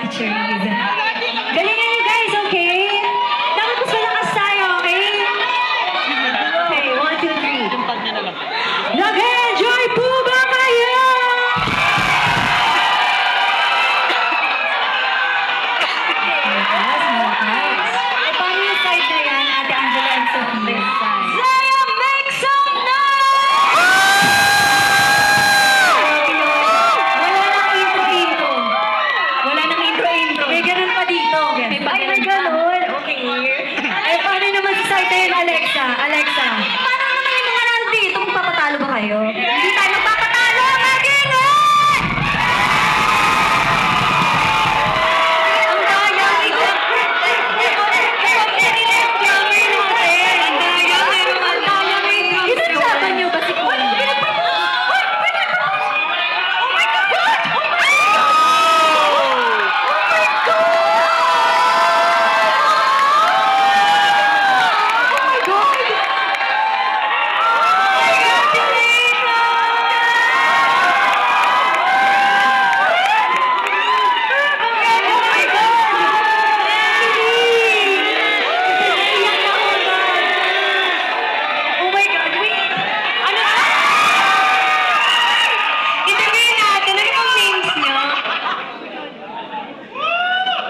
Cherise. Galingan niyo guys, okay? Dapat mas malakas tayo, okay? Okay, 1, 2, 3. Nag-enjoy po ba kayo? Eh, paano yung side na yan, Ate Angela and Sophie? Zaya, make some noise! Wala nang intro-intro. May ganun pa dito. Ay, may ganun. Okay. Eh, paano naman sa side na yun, Alexa? Alexa. Paano naman yung mga nandito? Magpapatalo ba kayo? Hindi tayo magpapatalo! Mag-ingat! Ang dayang ito. Inusapan niyo ba si Kuya?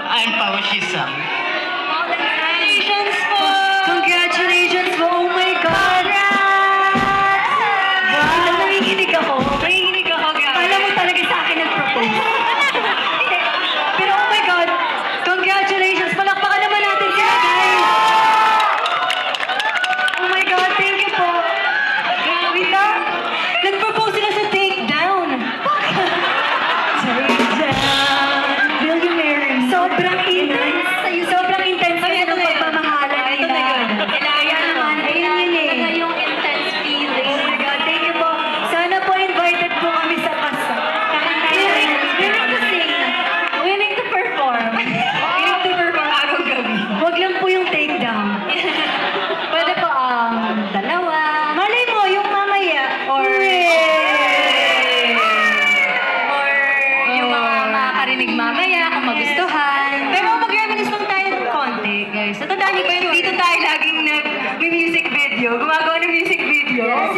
I'm Pao Shisam. Congratulations po! Congratulations po! Oh my God! Wow! Nanginginig ako. Nanginginig ako, guys. Kala mo talaga sa akin nag-propose. Pero oh my God! Congratulations! Palakpakan naman natin sila, guys! Oh my God! Thank you po! Grabe ka! Nag-propose sila sa takedown! Sobrang intense. Sobrang intense kasi ng pagmamahalan nila. Kaya naman, ayun yun eh. Talaga yung intense feeling. Oh my God, thank you po. Sana po invited po kami sa kasa. Willing to sing. Willing to perform. Willing to perform araw-gabi. Huwag lang po yung takedown. Pwede po dalawa. Malay mo, yung mamaya. Or yung mga makakarinig mamaya kung magustuhan. Pero mag-reminisce lang tayo ng konti, guys. Natandaan niyo ba yun? Dito tayo laging nag-music video. Gumagawa ng music video. Yes.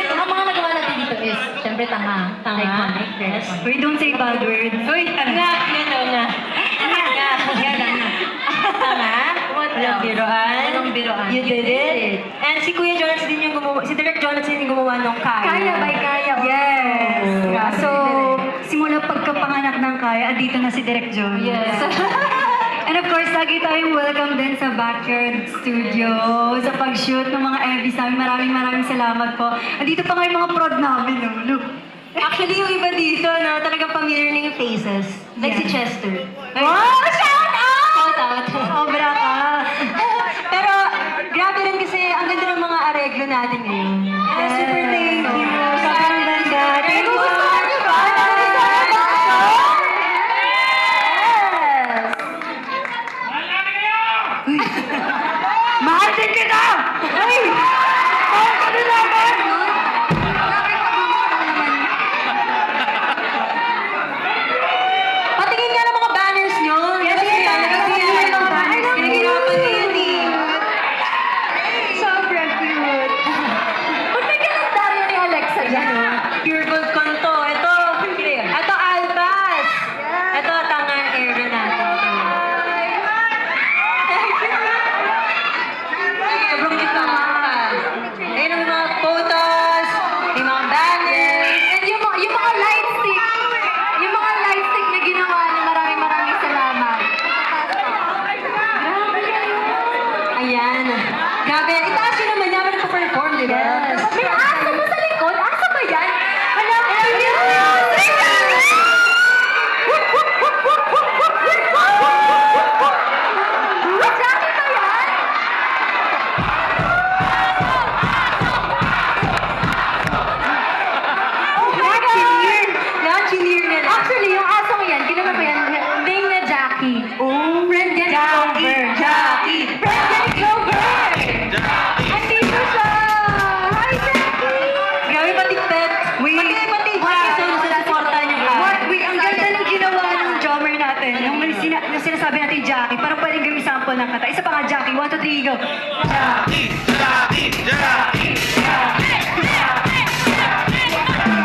Ang mga nagawa natin dito is, syempre, tanga. Iconic. Yes. Uy, don't say bad words. Uy, Nga. Tama? Walang biroan. Walang biroan. You did it. And si Kuya Jonas din yung gumawa, si Direk Jonas din yung gumawa ng Kaya. Kaya by Kaya. Yes. Grabe, So, Direk. simula pagkapanganak ng Kaya, andito na si Direk Jonas. Yes. And of course, lagi tayong welcome din sa Backyard Studio, sa pag-shoot ng mga MVs namin. Maraming salamat po. Andito pa nga yung mga prod namin, no? Look. Actually, yung iba dito, no, talagang familiar na yung faces. Like si Yeah. Chester. Wow! Shout out! Shout out. Sobra ka. Pero, grabe rin kasi ang ganda ng mga areglo natin ngayon. Yes, super thank you. Sobrang ganda. Thank you. Nagustuhan niyo ba? Mahal din kita! Ay! Mahal ka din naman! Patingin nga ng mga banners nyo. Yes, Kasi yes. talaga Yes, ng banners. yes. Pinahirapan nyo yun eh. Sobrang cute. Ba't may kalendaryo ni Alexa dyan, no? Pure gold konto. Ito, Alpas. Ito, tangan air natin. Sobrang kita. Ayun ang mga photos, yung mga banners. And yung mga light stick. Yung mga light stick na ginawa niyo, maraming salamat. Grabe kayo. Ayan. Grabe. Itaas yun naman namin nagpa-perform, di ba? Yes. May aso ba sa likod? Aso ba yan? Hala, Jackie ba yan? Na-engineer na lang. Actually, yung asong yan, kilala ko yan, name na Jackie. Oh, friend yan ni Clover. Jackie. Friend yan ni Clover. Andito siya. Hi, Jackie. Grabe pati pet. Pati Jackie sa supportan niyo ka. Ang ganda ng ginawa ng drummer sample ng kanta. Isa pa nga, Jackie. 1, 2, 3, go.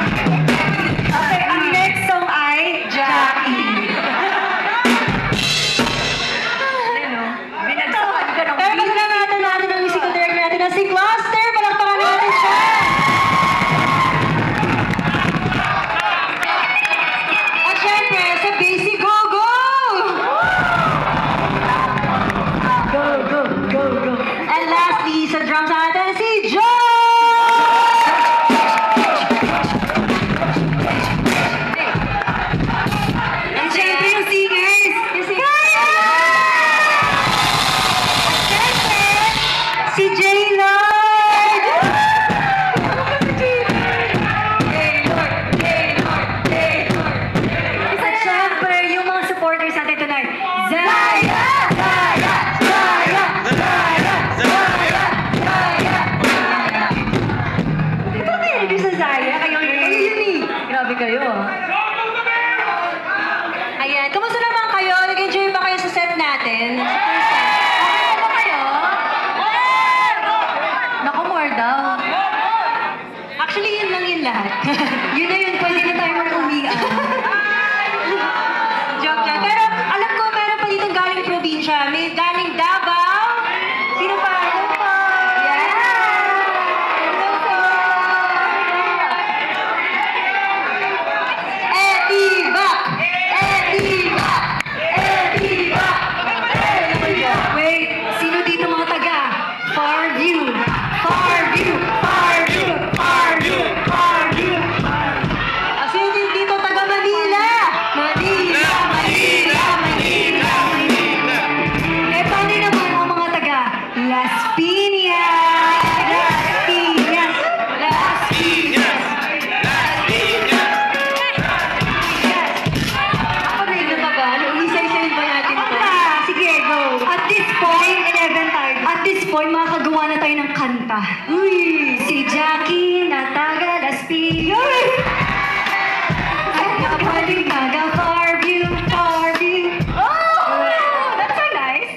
Okay, ang next song ay Jackie. Ano? Binagsakan ka ng Pero pasalamatan natin ang musical director natin na si Cluster. Palakpakan natin siya. At syempre, sa Basic Go Go! Go, go, go, go. And lastly, sa drums natin si Joe! And syempre yung singers. Yung si si J-Lord! At syempre, yung mga supporters natin tonight. Zaya! Zaya! Zaya! Zaya! Zaya! Zaya! Di ba kayo nandun sa Zaya? Kayo yun eh. Grabe kayo ah. Ayan, kamusta naman kayo? Nag-enjoy ba kayo sa set natin? Sa first set? Okay ba kayo? Naku, more daw. Actually, yun lang yun lahat. Yun na yun, pwede na tayo mag-umian. Joke lang. Pero alam ko, meron pa dito galing probinsya. May galing Davao. Sino pa? Hello po. Yeah! Hello po. Etiba! Etiba! Etiba! Wait, sino dito mga taga? Farview! Farview! Farview! Farview! Farview! Sino din dito taga Manila? Manila! Manila! Manila! Eh, paano naman ang mga taga Las Piñas? Las Piñas! Las Piñas! Ako na yung nabagano. Isa-isayin ba natin Ako ito? na! Sige, go! At this point, 11 tayo. At this point, makakagawa na tayo ng kanta. Uy! Si Jackie na taga Las Piñas! At nakapaling taga Farview! Farview! Oh! That's so nice!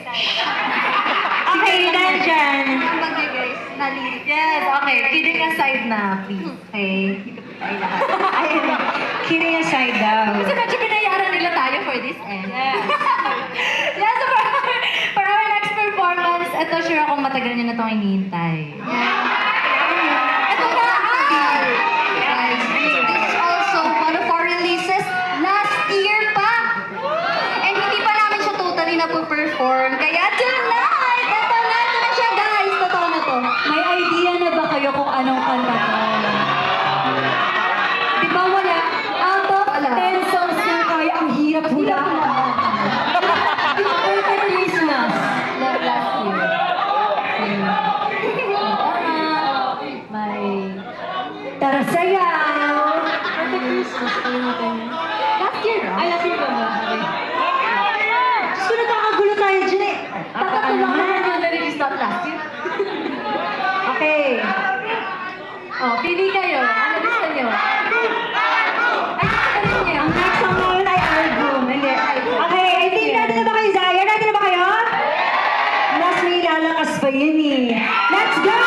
Okay, dahil dyan. Bagay guys, nalilig. Yes, okay. Kidding aside na, please. Okay. Ay, lahat. Ayun. Kidding aside daw. Kasi medyo binayaran nila tayo for this end. Yeah, so for our next performance, ito sure akong matagal nyo na itong hinihintay. Ito na! Guys, this is also one of our releases last year pa. And hindi pa namin siya totally na-perform. Kaya tonight, ito na siya guys. Totoo na to. May idea na ba kayo kung anong kanta to? Di ba wala? Out of 10 songs na kaya ang hirap hulaan. Perfect Christmas. Last year. May Tara Sayaw. Perfect Christmas. Kalimutan niyo. Last year, no? Ay, last year ba ba? So, nagkakagulo tayo dyan eh. Tatulong na yung na-release not last year. Okay. Oh, pili kayo. Ano gusto nyo? Ay, gusto niyo. Ang next song namin ay album. Hindi. Okay, I think natin na ba kayo, Zaya? Natin na ba kayo? Mas may lalakas pa yun eh. Let's go!